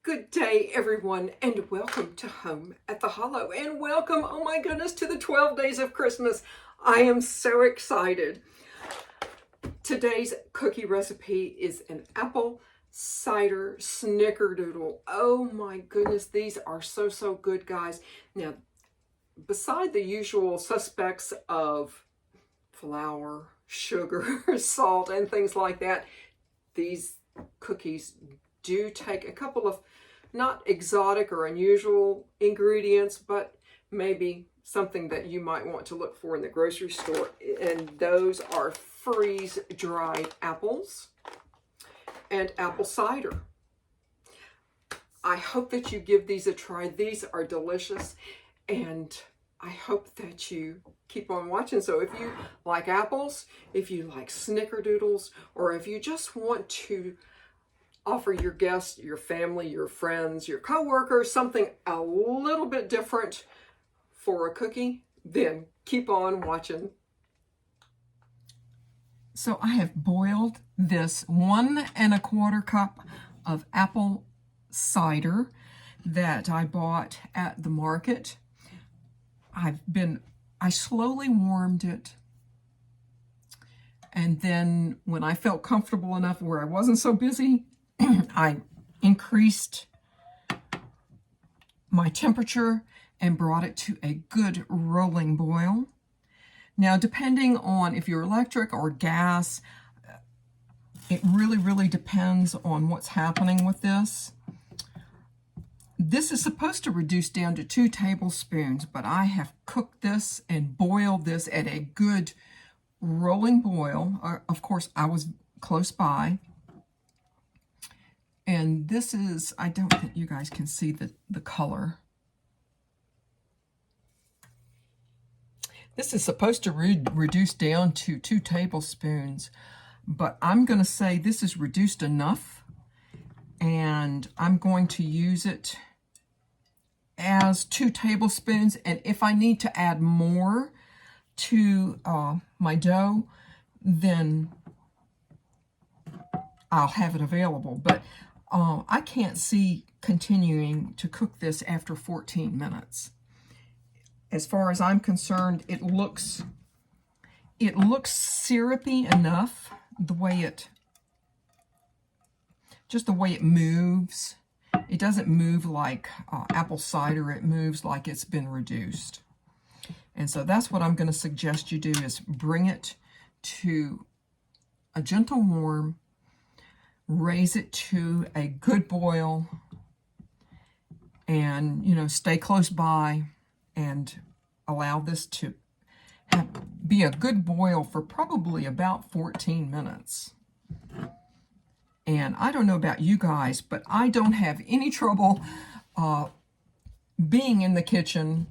Good day, everyone, and welcome to Home at the Hollow. And welcome, oh my goodness, to the 12 days of Christmas. I am so excited. Today's cookie recipe is an apple cider snickerdoodle. Oh my goodness, these are so good, guys. Now, beside the usual suspects of flour, sugar, salt, and things like that, these cookies do take a couple of not exotic or unusual ingredients, but maybe something that you might want to look for in the grocery store. And those are freeze-dried apples and apple cider. I hope that you give these a try. These are delicious, and I hope that you keep on watching. So if you like apples, if you like snickerdoodles, or if you just want to offer your guests, your family, your friends, your coworkers something a little bit different for a cookie, then keep on watching. So I have boiled this 1 1/4 cup of apple cider that I bought at the market. I slowly warmed it, and then when I felt comfortable enough where I wasn't so busy, I increased my temperature and brought it to a good rolling boil. Now, depending on if you're electric or gas, it really depends on what's happening with this. This is supposed to reduce down to 2 tablespoons, but I have cooked this and boiled this at a good rolling boil. Of course, I was close by. And this is, I don't think you guys can see the color. This is supposed to reduce down to 2 tablespoons, but I'm going to say this is reduced enough, and I'm going to use it as 2 tablespoons. And if I need to add more to my dough, then I'll have it available. But I can't see continuing to cook this after 14 minutes. As far as I'm concerned, it looks syrupy enough, just the way it moves. It doesn't move like apple cider. It moves like it's been reduced. And so that's what I'm going to suggest you do, is bring it to a gentle warm, raise it to a good boil, and stay close by and allow this to be a good boil for probably about 14 minutes. And I don't know about you guys, but I don't have any trouble being in the kitchen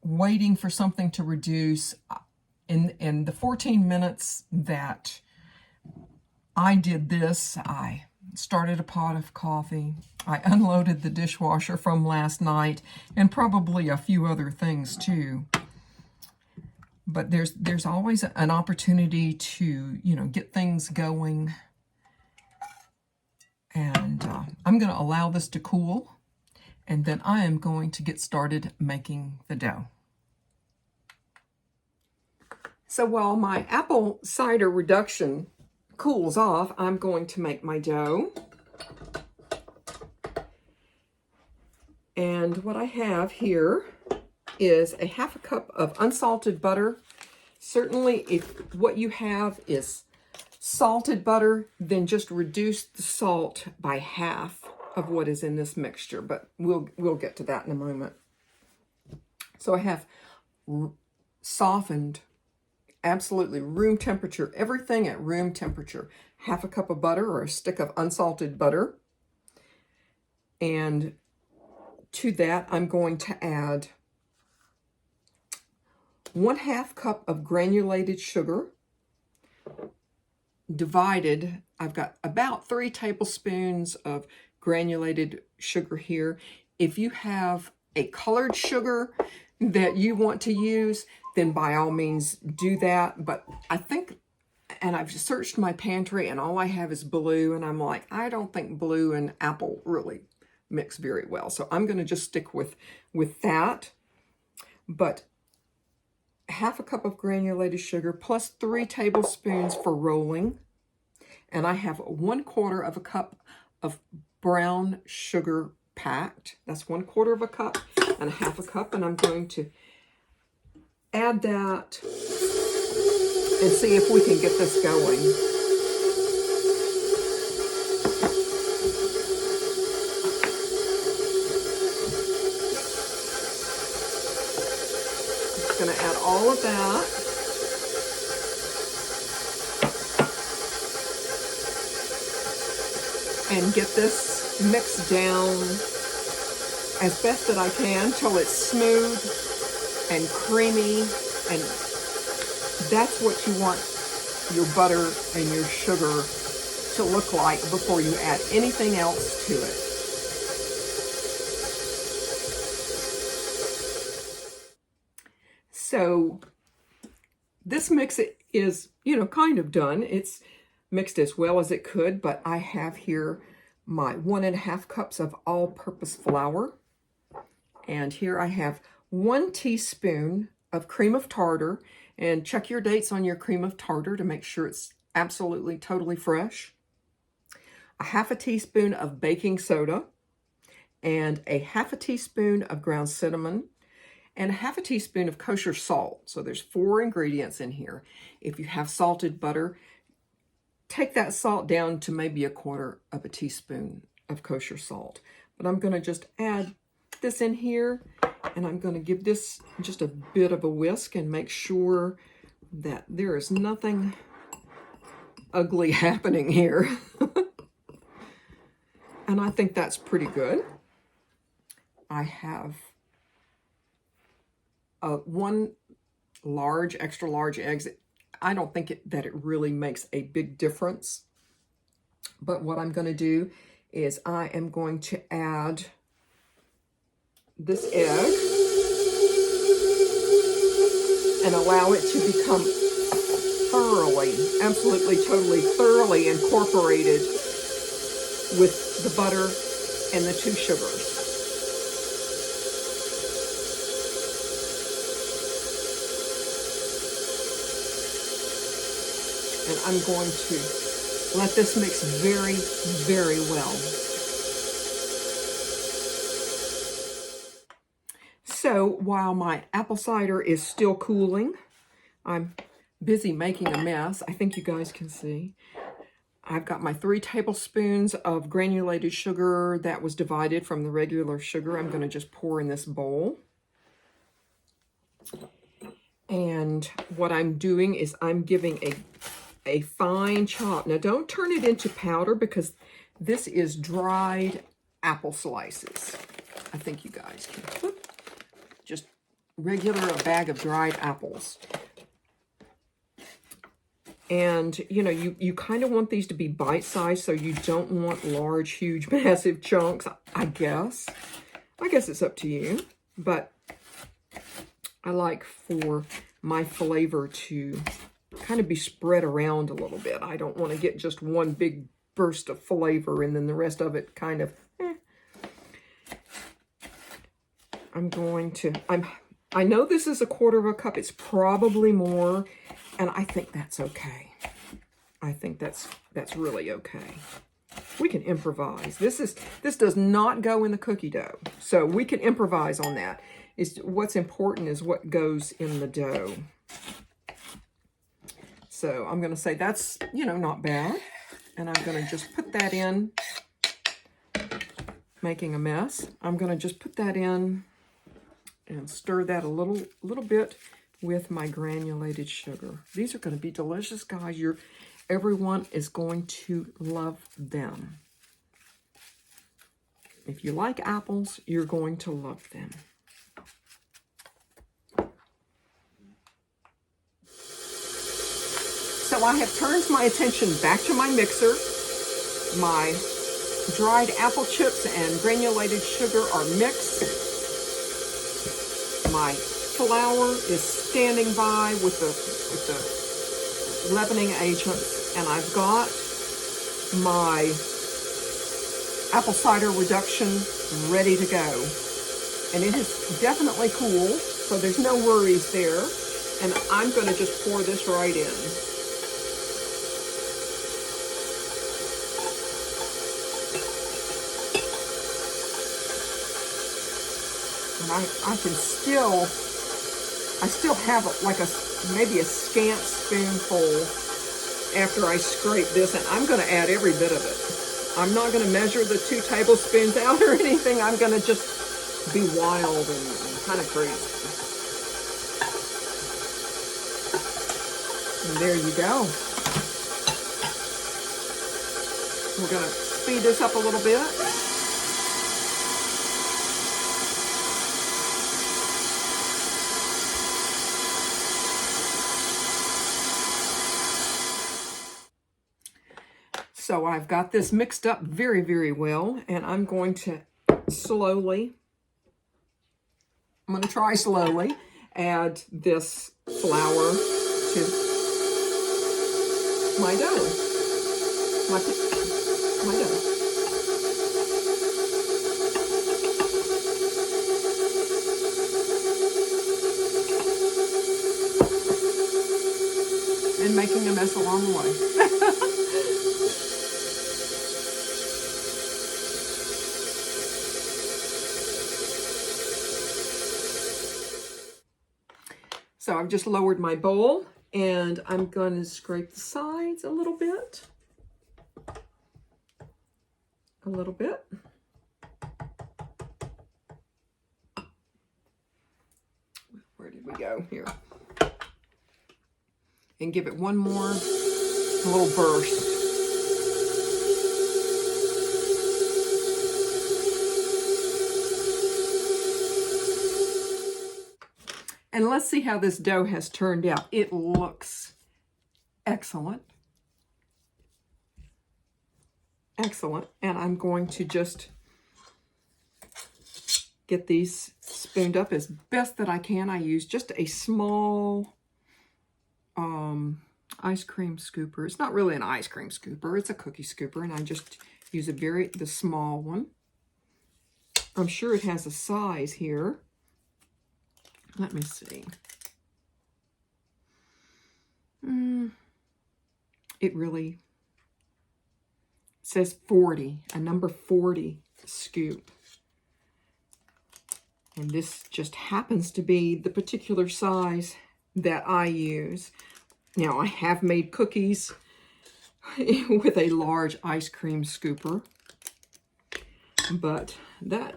waiting for something to reduce. In the 14 minutes that I did this, I started a pot of coffee, I unloaded the dishwasher from last night, and probably a few other things too. But there's always an opportunity to, get things going. And I'm going to allow this to cool, and then I am going to get started making the dough. So while my apple cider reduction cools off, I'm going to make my dough. And what I have here is a 1/2 cup of unsalted butter. Certainly, if what you have is salted butter, then just reduce the salt by half of what is in this mixture, but we'll get to that in a moment. So I have softened, absolutely room temperature, everything at room temperature. 1/2 cup of butter, or a stick of unsalted butter. And to that, I'm going to add 1/2 cup of granulated sugar. Divided, I've got about 3 tablespoons of granulated sugar here. If you have a colored sugar that you want to use, then by all means do that. But I think, and I've searched my pantry and all I have is blue, and I'm like, I don't think blue and apple really mix very well. So I'm going to just stick with that. But half a cup of granulated sugar plus 3 tablespoons for rolling. And I have 1/4 of a cup of brown sugar packed. That's 1/4 of a cup and a half a cup. And I'm going to add that and see if we can get this going. Going to add all of that. And get this mixed down as best that I can till it's smooth and creamy, and that's what you want your butter and your sugar to look like before you add anything else to it. So this mix is, kind of done. It's mixed as well as it could, but I have here my 1½ cups of all-purpose flour. And here I have 1 teaspoon of cream of tartar, and check your dates on your cream of tartar to make sure it's absolutely totally fresh. A 1/2 teaspoon of baking soda, and a 1/2 teaspoon of ground cinnamon, and a 1/2 teaspoon of kosher salt. So there's 4 ingredients in here. If you have salted butter, take that salt down to maybe 1/4 of a teaspoon of kosher salt. But I'm going to just add this in here, and I'm going to give this just a bit of a whisk and make sure that there is nothing ugly happening here. And I think that's pretty good. I have 1 large, extra large eggs. I don't think that it really makes a big difference. But what I'm going to do is I am going to add this egg and allow it to become thoroughly, absolutely, totally, thoroughly incorporated with the butter and the 2 sugars. And I'm going to let this mix very, very well. So while my apple cider is still cooling, I'm busy making a mess. I think you guys can see. I've got my 3 tablespoons of granulated sugar that was divided from the regular sugar. I'm going to just pour in this bowl. And what I'm doing is I'm giving a fine chop. Now don't turn it into powder because this is dried apple slices. I think you guys can. Just a bag of dried apples. And, you kind of want these to be bite-sized, so you don't want large, huge, massive chunks, I guess. I guess it's up to you. But I like for my flavor to kind of be spread around a little bit. I don't want to get just one big burst of flavor and then the rest of it kind of, I know this is 1/4 of a cup. It's probably more, and I think that's okay. I think that's really okay. We can improvise. This does not go in the cookie dough, so we can improvise on that. What's important is what goes in the dough. So I'm going to say that's, not bad. And I'm going to just put that in, making a mess. I'm going to just put that in and stir that a little bit with my granulated sugar. These are going to be delicious, guys. Everyone is going to love them. If you like apples, you're going to love them. So I have turned my attention back to my mixer. My dried apple chips and granulated sugar are mixed. My flour is standing by with the leavening agents, and I've got my apple cider reduction ready to go. And it is definitely cool, so there's no worries there. And I'm going to just pour this right in. And I still have like maybe a scant spoonful after I scrape this, and I'm going to add every bit of it. I'm not going to measure the 2 tablespoons out or anything. I'm going to just be wild and kind of crazy. And there you go. We're going to speed this up a little bit. So I've got this mixed up very, very well, and I'm going to try slowly, add this flour to my dough. My dough. And making a mess along the way. So I've just lowered my bowl, and I'm going to scrape the sides a little bit. A little bit. Where did we go? Here. And give it one more little burst. And let's see how this dough has turned out. It looks excellent. Excellent. And I'm going to just get these spooned up as best that I can. I use just a small ice cream scooper. It's not really an ice cream scooper. It's a cookie scooper. And I just use the small one. I'm sure it has a size here. Let me see. It really says 40, a number 40 scoop. And this just happens to be the particular size that I use. Now, I have made cookies with a large ice cream scooper, but that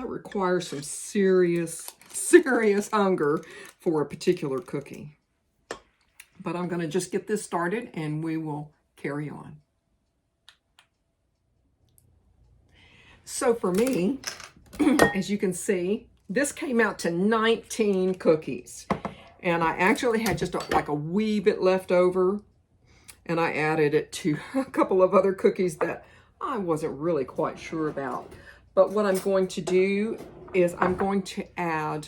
requires some serious hunger for a particular cookie. But I'm going to just get this started and we will carry on. So for me, as you can see, this came out to 19 cookies. And I actually had just like a wee bit left over. And I added it to a couple of other cookies that I wasn't really quite sure about. But what I'm going to do is I'm going to add,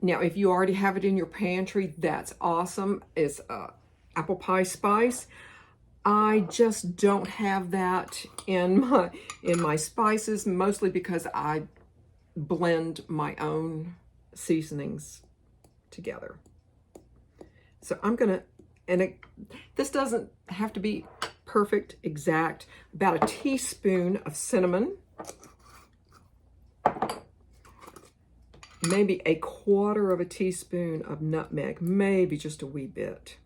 now if you already have it in your pantry, that's awesome. It's apple pie spice. I just don't have that in my spices, mostly because I blend my own seasonings together. So I'm gonna, this doesn't have to be perfect, exact, about a teaspoon of cinnamon, maybe a quarter of a teaspoon of nutmeg, maybe just a wee bit,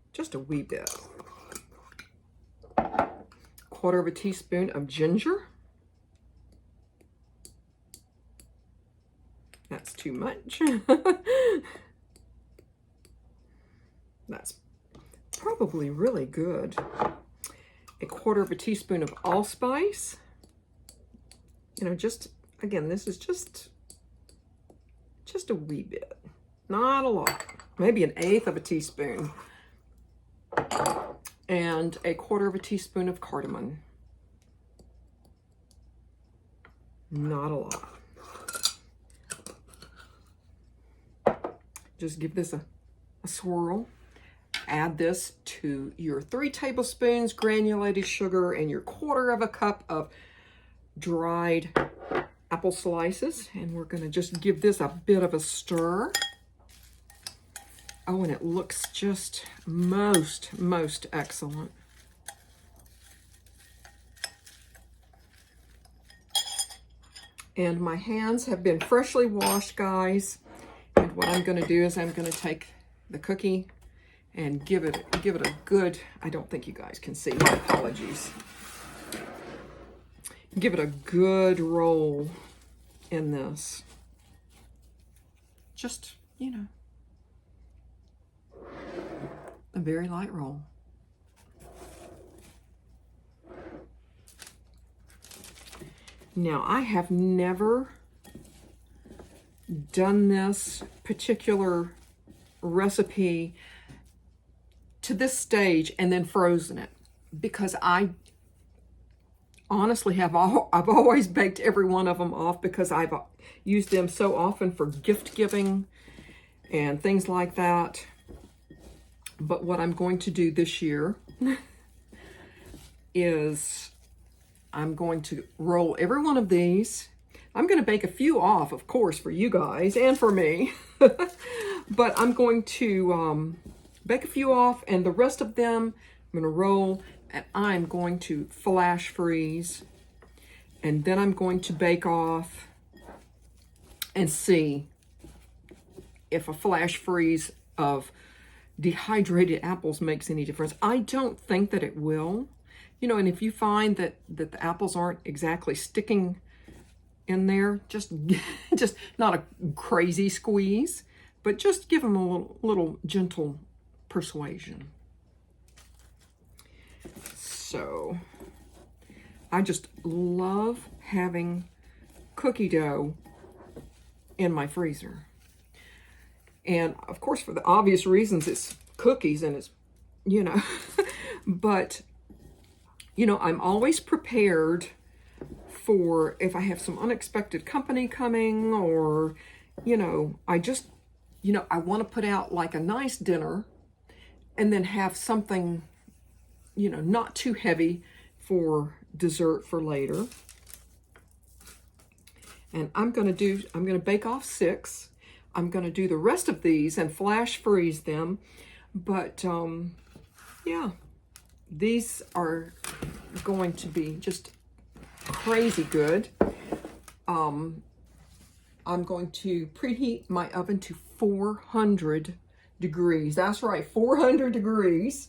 quarter of a teaspoon of ginger. That's too much. That's probably really good. A quarter of a teaspoon of allspice. You know, just, again, this is just a wee bit, not a lot. Maybe an eighth of a teaspoon. And a quarter of a teaspoon of cardamom. Not a lot. Just give this a swirl. Add this to your 3 tablespoons granulated sugar and your quarter of a cup of dried apple slices, and we're going to just give this a bit of a stir. Oh, and it looks just most excellent. And my hands have been freshly washed, guys. And what I'm going to do is I'm going to take the cookie and give it a good, I don't think you guys can see, my apologies. Give it a good roll in this. Just, you know, a very light roll. Now, I have never done this particular recipe to this stage and then frozen it, because I honestly I've always baked every one of them off because I've used them so often for gift giving and things like that. But what I'm going to do this year is I'm going to roll every one of these. I'm going to bake a few off, of course, for you guys and for me. But I'm going to bake a few off, and the rest of them I'm going to roll, and I'm going to flash freeze. And then I'm going to bake off and see if a flash freeze of dehydrated apples makes any difference. I don't think that it will. You know, and if you find that the apples aren't exactly sticking in there, just not a crazy squeeze, but just give them a little gentle persuasion. So I just love having cookie dough in my freezer. And of course, for the obvious reasons, it's cookies and it's, you know, but you know, I'm always prepared for if I have some unexpected company coming, or, you know, I just, you know, I want to put out like a nice dinner and then have something, you know, not too heavy for dessert for later. And I'm going to bake off 6. I'm going to do the rest of these and flash freeze them. But, yeah, these are going to be just crazy good. I'm going to preheat my oven to 400 degrees. That's right, 400 degrees.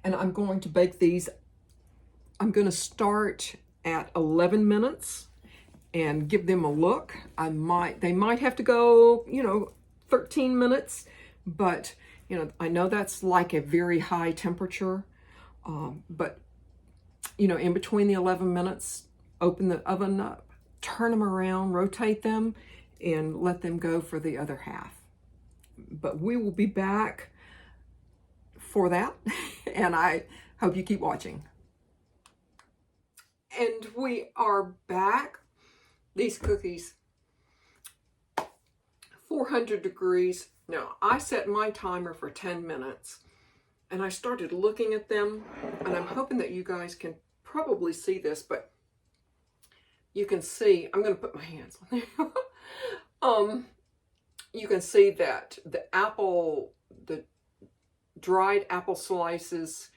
And I'm going to bake these. I'm going to start at 11 minutes and give them a look. They might have to go, you know, 13 minutes, but you know, I know that's like a very high temperature, but you know, in between the 11 minutes, open the oven up, turn them around, rotate them, and let them go for the other half. But we will be back for that, and I hope you keep watching. And we are back. These cookies, 400 degrees. Now, I set my timer for 10 minutes, and I started looking at them, and I'm hoping that you guys can probably see this, but you can see, I'm going to put my hands on there. You can see that the dried apple slices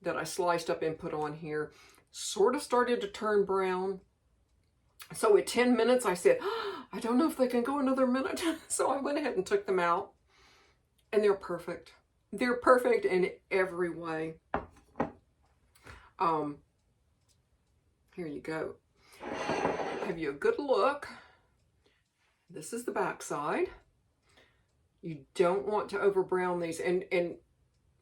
that I sliced up and put on here sort of started to turn brown. So at 10 minutes, I said, oh, I don't know if they can go another minute. So I went ahead and took them out, and they're perfect. They're perfect in every way. Here you go. Have you a good look. This is the back side. You don't want to over brown these, and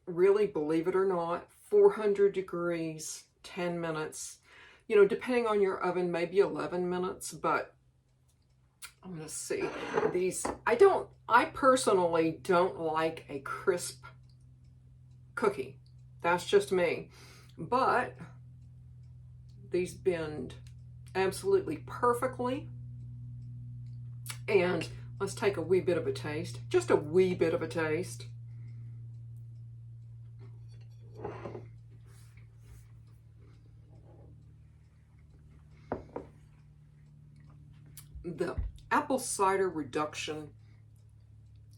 really, believe it or not, 400 degrees, 10 minutes. You know, depending on your oven, maybe 11 minutes, but I'm going to see. These, I personally don't like a crisp cookie. That's just me. But these bend absolutely perfectly. And let's take a wee bit of a taste. Just a wee bit of a taste. the apple cider reduction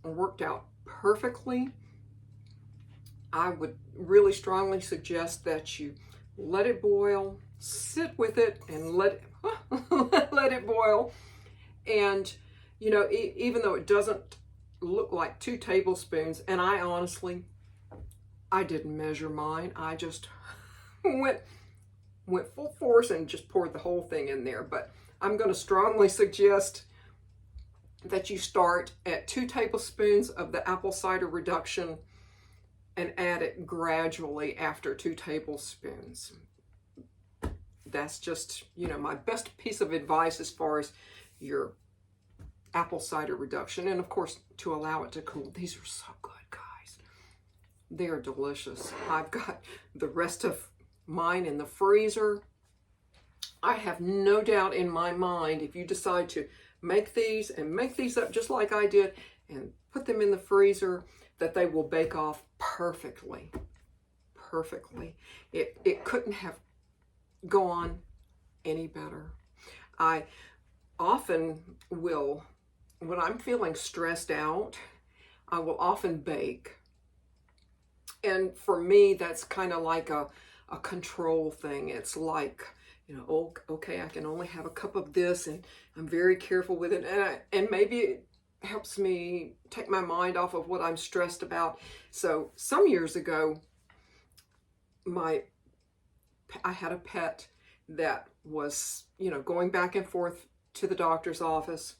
worked out perfectly. I would really strongly suggest that you let it boil, sit with it, and let it boil. And, you know, even though it doesn't look like 2 tablespoons, and I didn't measure mine. I just went full force and just poured the whole thing in there. But I'm going to strongly suggest that you start at 2 tablespoons of the apple cider reduction and add it gradually after 2 tablespoons. That's just, you know, my best piece of advice as far as your apple cider reduction. And of course, to allow it to cool. These are so good, guys. They are delicious. I've got the rest of mine in the freezer. I have no doubt in my mind, if you decide to make these up just like I did and put them in the freezer, that they will bake off perfectly. It couldn't have gone any better. I often will, when I'm feeling stressed out, I will often bake. And for me, that's kind of like a control thing. It's like, you know, oh, okay, I can only have a cup of this, and I'm very careful with it. And maybe it helps me take my mind off of what I'm stressed about. So some years ago, I had a pet that was, you know, going back and forth to the doctor's office.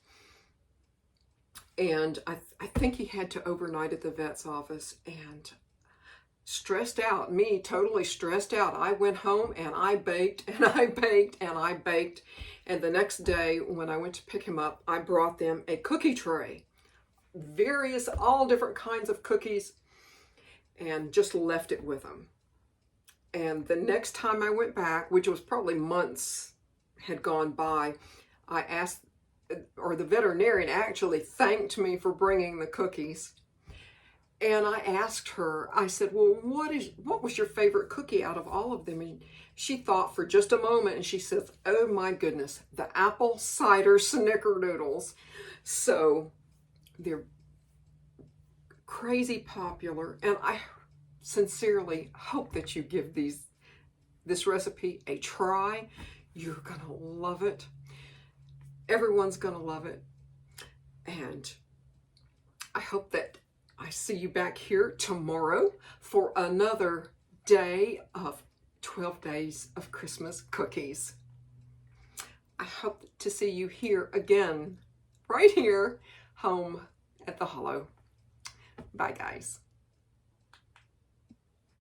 And I think he had to overnight at the vet's office, and stressed out, me totally stressed out. I went home and I baked and I baked and I baked. And the next day when I went to pick him up, I brought them a cookie tray, all different kinds of cookies, and just left it with them. And the next time I went back, which was probably months had gone by, I asked, or the veterinarian actually thanked me for bringing the cookies. And I asked her, I said, well, what was your favorite cookie out of all of them? And she thought for just a moment, and she says, oh my goodness, the apple cider snickerdoodles. So they're crazy popular, and I sincerely hope that you give this recipe a try. You're gonna love it. Everyone's gonna love it. And I hope that I see you back here tomorrow for another day of 12 days of Christmas cookies. I hope to see you here again, right here, home at the Hollow. Bye, guys.